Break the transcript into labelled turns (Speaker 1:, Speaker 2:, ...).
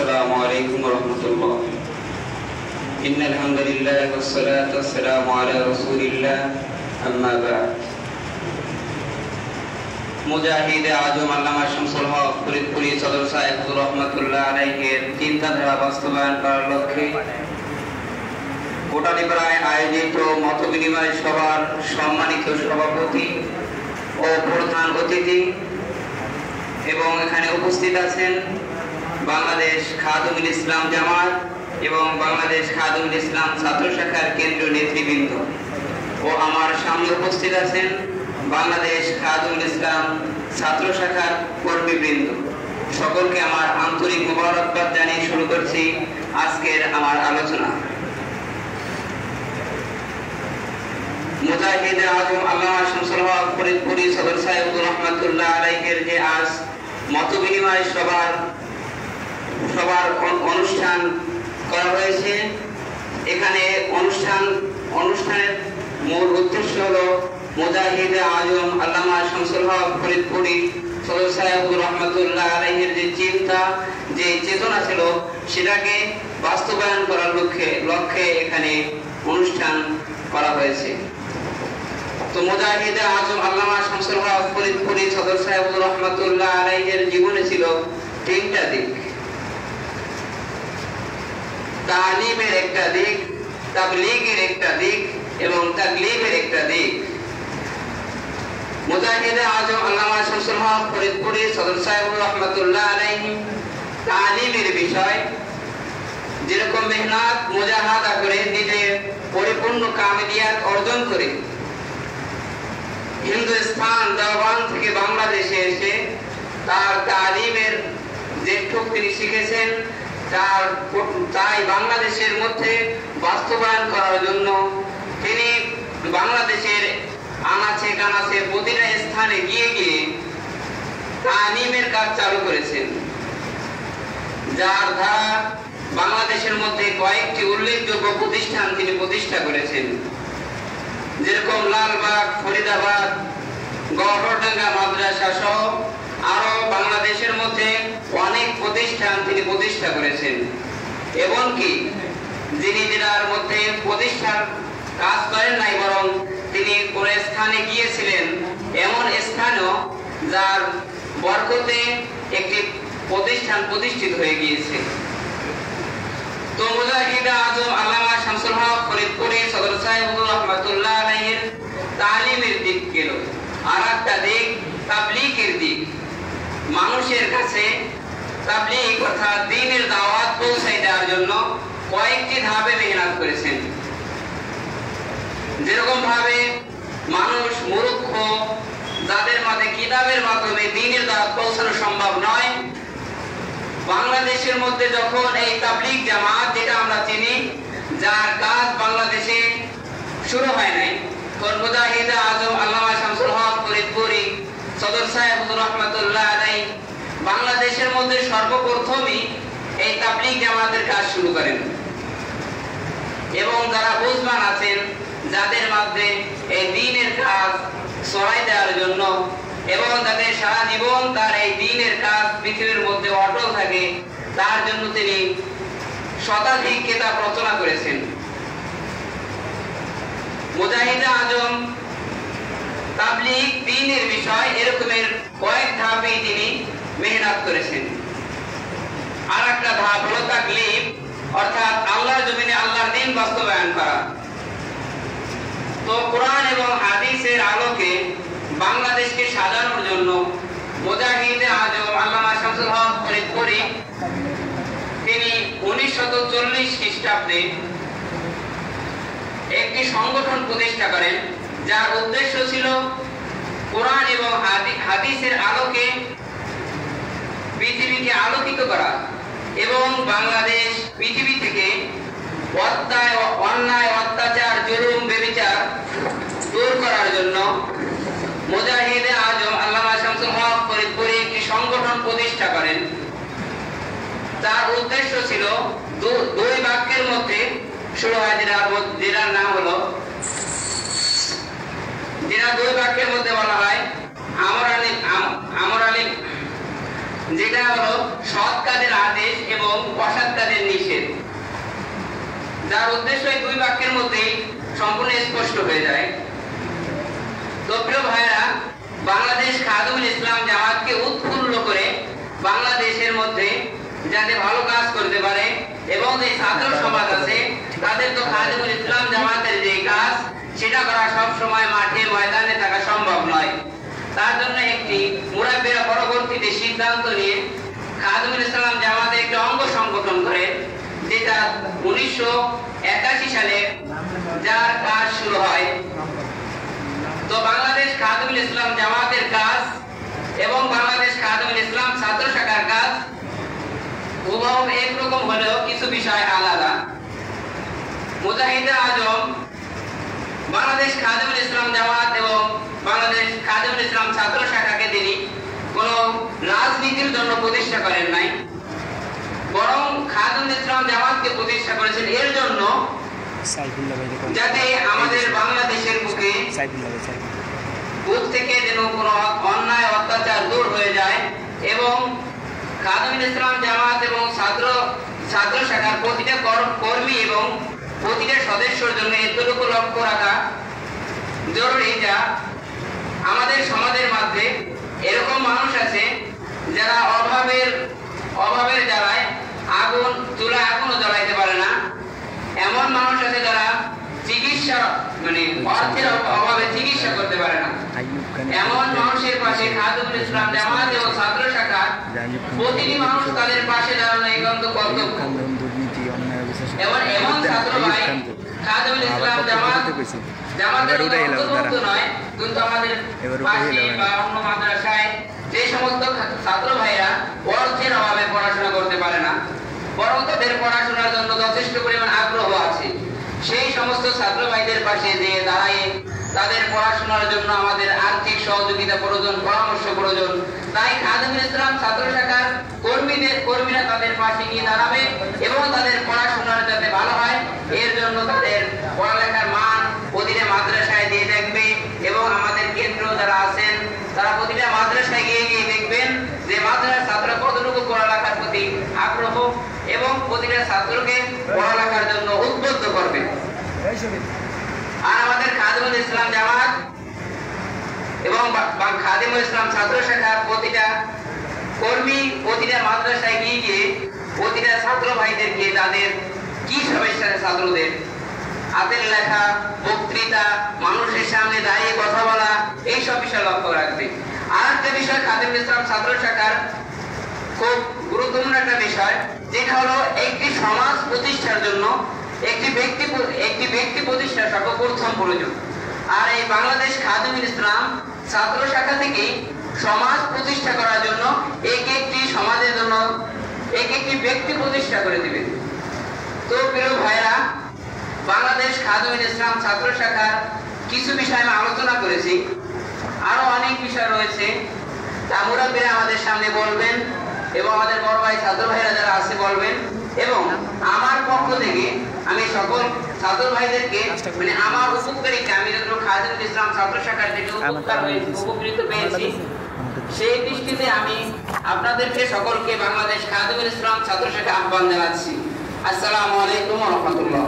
Speaker 1: السلام عليكم ورحمة الله. إن الحمد لله والصلاة والسلام على رسول الله أما بعد. মুজাহিদে আজম আল্লামা শামসুল হক ফরিদপুরি সদর সাহেব রহমাতুল্লাহ আলাইহির চিন্তাধারা বাস্তবায়ন করার লক্ষ্যে কোটালীপাড়ায় আয়োজিত মত বিনিময় সভার সম্মানিত সভাপতি ও প্রধান অতিথি এবং এখানে উপস্থিত আছেন বাংলাদেশ খাদুমুল ইসলাম জামাত এবং বাংলাদেশ খাদুমুল ইসলাম ছাত্র শাখার কেন্দ্রীয় নেতৃবৃন্দ ও আমার সামনে উপস্থিত আছেন বাংলাদেশ খাদুমুল ইসলাম ছাত্র শাখার কর্মীবৃন্দ, সকলকে আমার আন্তরিক মোবারকবাদ জানিয়ে শুরু করছি আজকের আমার আলোচনা। মুজাহিদে আজম আল্লামা শামসুল হক ফরিদপুরি সদর সাহেব রহমাতুল্লাহ আলাইহির যে আজ মত বিনিময় সভার অনুষ্ঠান করা হয়েছে, এখানে অনুষ্ঠানের মূল উদ্দেশ্য হলো মুজাহিদে আজম আল্লামা শামসুল হক ফরিদপুরি সদর সাহেব রহমাতুল্লাহ আলাইহির যে চিন্তা, যে চেতনা ছিল, সেটাকে বাস্তবায়ন করার লক্ষ্যে এখানে অনুষ্ঠান করা হয়েছে। তো মুজাহিদে আজম আল্লামা শামসুল হক ফরিদপুরি সদর সাহেব রহমাতুল্লাহ আলাইহির জীবনে ছিল তিনটা দিক: তালিমের একটা দিক, তাবলীগের একটা দিক এবং তাকলিফের একটা দিক। মুজাহিদে আজম আল্লামা শামসুল হক ফরিদপুরি সদর সাহেব রহমাতুল্লাহ আলাইহি তালিমের বিষয় যেরকম মেহনত মুজাহাদা করে নিজের পরিপূর্ণ কামিলিয়াত অর্জন করে হিন্দুস্তান দেওবান থেকে বাংলাদেশে এসে তার তালিমের যেটুকু তিনি শিখেছেন তাই বাংলাদেশের মধ্যে বাস্তবায়ন করার জন্য তিনি বাংলাদেশের আনাচে কানাচে প্রতিটা স্থানে গিয়ে গিয়ে তালিমের কাজ চালু করেছেন, যার দ্বারা বাংলাদেশের মধ্যে কয়েকটি উল্লেখযোগ্য প্রতিষ্ঠান তিনি প্রতিষ্ঠা করেছেন, যেরকম লালবাগ, ফরিদাবাদ, গহরডাঙ্গা মাদ্রাসা সহ আরো বাংলাদেশের মধ্যে অনেক প্রতিষ্ঠান তিনি প্রতিষ্ঠা করেছেন। এমনকি যিনি জেলার মধ্যে প্রতিষ্ঠার কাজ করেন নাই, বরং তিনি কোন স্থানে গিয়েছিলেন এমন স্থানও যার বরকতে একটি প্রতিষ্ঠান প্রতিষ্ঠিত হয়ে গিয়েছে। তো মুজাহিদে আজম আল্লামা শামসুল হক ফরিদপুরি সদর সাহেব রহমাতুল্লাহ আলাইহির তালিমের দিক গেল। আর একটা দিক তাবলীগের দিক। মানুষের কাছে তাবলীগ অর্থাৎ দ্বীনের দাওয়াত পৌঁছায় দেওয়ার জন্য কয়েকটি ধাপে মেহনত করেছেন। যেরকম ভাবে মানুষ মূর্খ, যাদের মাঝে কিতাবের মাধ্যমে দ্বীনের দাওয়াত পৌঁছানো সম্ভব নয়, বাংলাদেশের মধ্যে যখন এই তাবলীগ জামাত, যেটা আমরা চিনি, যার কাজ বাংলাদেশে শুরু হয় নাই, তখন মুজাহিদে আজম আল্লামা শামসুল হক ফরিদপুরি সদর সাহেব রহমাতুল্লাহ আলাইহি বাংলাদেশের মধ্যে সর্বপ্রথমই এই তাবলীগ জামাতের কাজ শুরু করেন। এবং যারা বুঝবান আছেন, যাদের মধ্যে এই দ্বীনের কাজ ছড়াই দেওয়ার জন্য এবং যাদের সারা জীবন তার এই দ্বীনের কাজ পৃথিবীর মধ্যে অটল থাকে, তার জন্য তিনি শতাধিক কিতাব রচনা করেছেন। মুজাহিদে আজম তাবলীগ দ্বীনের বিষয় এরকমের কয়েক ধাপে তিনি মেহনত করেছেন। আর একটা ধাপ হলো তাকলিফ, অর্থাৎ আল্লাহর জমিনে আল্লাহর দ্বীন বাস্তবায়ন করা। তো কোরআন এবং হাদিসের আলোকে বাংলাদেশকে সাজানোর জন্য মুজাহিদে আজম আল্লামা শামসুল হক ফরিদপুরি তিনি 1940 খ্রিস্টাব্দে একটি সংগঠন প্রতিষ্ঠা করেন, যার উদ্দেশ্য ছিল কোরআন এবং হাদিসের আলোকে পৃথিবীকে আলোকিত করা এবং বাংলাদেশ পৃথিবী থেকে অন্যায়, অত্যাচার, জুলুম, ব্যভিচার দূর করার জন্য মুজাহিদে আজম আল্লামা শামসুল হক ফরিদপুরি একটি সংগঠন প্রতিষ্ঠা করেন। তার উদ্দেশ্য ছিল দুই বাক্যের মধ্যে শুরু হয়, যেটার নাম হলো, যেটা দুই বাক্যের মধ্যে বলা হয় আমর আলী যেটা হলো সৎ কাজের আদেশ এবং অসৎ কাজের নিষেধ, যার উদ্দেশ্য এই দুই বাক্যের মধ্যেই সম্পূর্ণ স্পষ্ট হয়ে যায়। তো প্রিয় ভাইরা, বাংলাদেশ খাদিমুল ইসলাম জামাতকে উৎফুল্ল করে বাংলাদেশের মধ্যে যাতে ভালো কাজ করতে পারে এবং যে ছাত্র সমাজ আছে তাদের তো খাদিমুল ইসলাম জামাতের যে কাজ সেটা করা সব সময় মাঠে ময়দানে থাকা সম্ভব নয়। তার জন্য একটি মুরাব্বিরা পরবর্তীতে সিদ্ধান্ত নিয়ে খাদিমুল ইসলাম জামাতের একটি অঙ্গ সংগঠন করেন, যেটা 1981 সালে যার কাজ শুরু হয়। তো বাংলাদেশ খাদিমুল ইসলাম জামাতের কাজ এবং বাংলাদেশ খাদিমুল ইসলাম ছাত্র শাখার কাজ হুবহু একরকম হলেও কিছু বিষয় আলাদা। মুজাহিদে আজম বাংলাদেশ খাদিমুল ইসলাম জামাত এবং বাংলাদেশ খাদিমুল ইসলাম ছাত্র শাখাকে তিনি কোন রাজনীতির জন্য প্রতিষ্ঠা করেন নাই, বরং খাদিমুল ইসলাম জামাতকে প্রতিষ্ঠা করেছেন এর জন্য যাতে আমাদের বাংলাদেশের বুকে বুক থেকে যেন কোনো অন্যায় অত্যাচার দূর হয়ে যায় এবং খাদিমুল ইসলাম জামাত এবং ছাত্র শাখার প্রতিটা কর্মী এবং প্রতিটা সদস্যের জন্য এতটুকু লক্ষ্য রাখা জরুরি, যা আমাদের সমাজের মধ্যে এরকম মানুষ আছে যারা অভাবের জ্বালায় চুলায় আগুনও জ্বালাইতে পারে না, এমন মানুষ আছে যারা চিকিৎসা অর্থের অভাবে চিকিৎসা করতে পারে না, এমন মানুষের পাশে খাদিমুল ইসলাম জামাত এবং ছাত্র শাখা প্রতিটি মানুষ তাদের পাশে দাঁড়ানো একান্ত কর্তব্য। এমন ছাত্র ভাই খাদিমুল ইসলাম জামাতের অন্তর্ভুক্ত নয়, কিন্তু আমাদের পাশে বা অন্য মাদ্রাসায় যে সমস্ত ছাত্র ভাইরা অর্থের অভাবে পড়াশোনা করতে পারে না, বরং তাদের পড়াশোনার জন্য যথেষ্ট পরিমাণ আগ্রহ আছে, সেই সমস্ত ছাত্র ভাইদের পাশে যে দাঁড়ায় তাদের পড়াশোনার জন্য আমাদের আর্থিক সহযোগিতা প্রয়োজন, পরামর্শ প্রয়োজন। তাই খাদিমুল ইসলাম ছাত্র শাখার কর্মীরা তাদের পাশে গিয়ে দাঁড়াবে এবং তাদের পড়াশোনার যাতে ভালো হয় এর জন্য তাদের পড়ালেখার মান প্রতিটা মাদ্রাসায় দিয়ে দেখবে এবং আমাদের কেন্দ্র যারা আছেন তারা প্রতিটা মাদ্রাসায় গিয়ে দেখবেন যে মাদ্রাসার ছাত্র কতটুকু পড়ালেখার প্রতি আগ্রহ এবং প্রতিটা ছাত্রকে পড়ালেখার জন্য উদ্বুদ্ধ করবে। আর আমাদের খাদিমুল ইসলাম জামাত এবং খাদিমুল ইসলাম ছাত্র শাখার প্রতিটা কর্মী প্রতিটা মাদ্রাসায় গিয়ে প্রতিটা ছাত্র ভাইদেরকে তাদের কি সমস্যা ছাত্রদের হাতের লেখা, বক্তৃতা, মানুষের সামনে দাঁড়িয়ে কথা বলা, এইসব বিষয় লক্ষ্য রাখবে। আর একটা বিষয় খাদিমুল ইসলাম ছাত্র শাখার খুব গুরুত্বপূর্ণ একটা বিষয়, যেটা হলো একটি সমাজ প্রতিষ্ঠার জন্য একটি ব্যক্তি প্রতিষ্ঠা সর্বপ্রথম প্রয়োজন। আর এই বাংলাদেশ খাদিমুল ইসলাম ছাত্র শাখা থেকে সমাজ প্রতিষ্ঠা করার জন্য একটি সমাজের জন্য একটি ব্যক্তি প্রতিষ্ঠা করে দিবে। তো প্রিয় ভাইরা, বাংলাদেশ খাদিমুল ইসলাম ছাত্র শাখার কিছু বিষয় আমি আলোচনা করেছি, আরো অনেক বিষয় রয়েছে তা মুরাব্বিরা আমাদের সামনে বলবেন এবং আমাদের বড় ভাই ছাত্র ভাইরা যারা আছে বলবেন, এবং আমার পক্ষ থেকে আমি সকল ছাত্র ভাইদেরকে আমার উপকারিতা আমি যত খাদিমুল ইসলাম ছাত্র শাখার থেকে উপকৃত পেয়েছি সেই দৃষ্টিতে আমি আপনাদেরকে সকলকে বাংলাদেশ খাদিমুল ইসলাম ছাত্র শাখা আহ্বান জানাচ্ছি। আসসালামু আলাইকুম ওয়া রাহমাতুল্লাহ।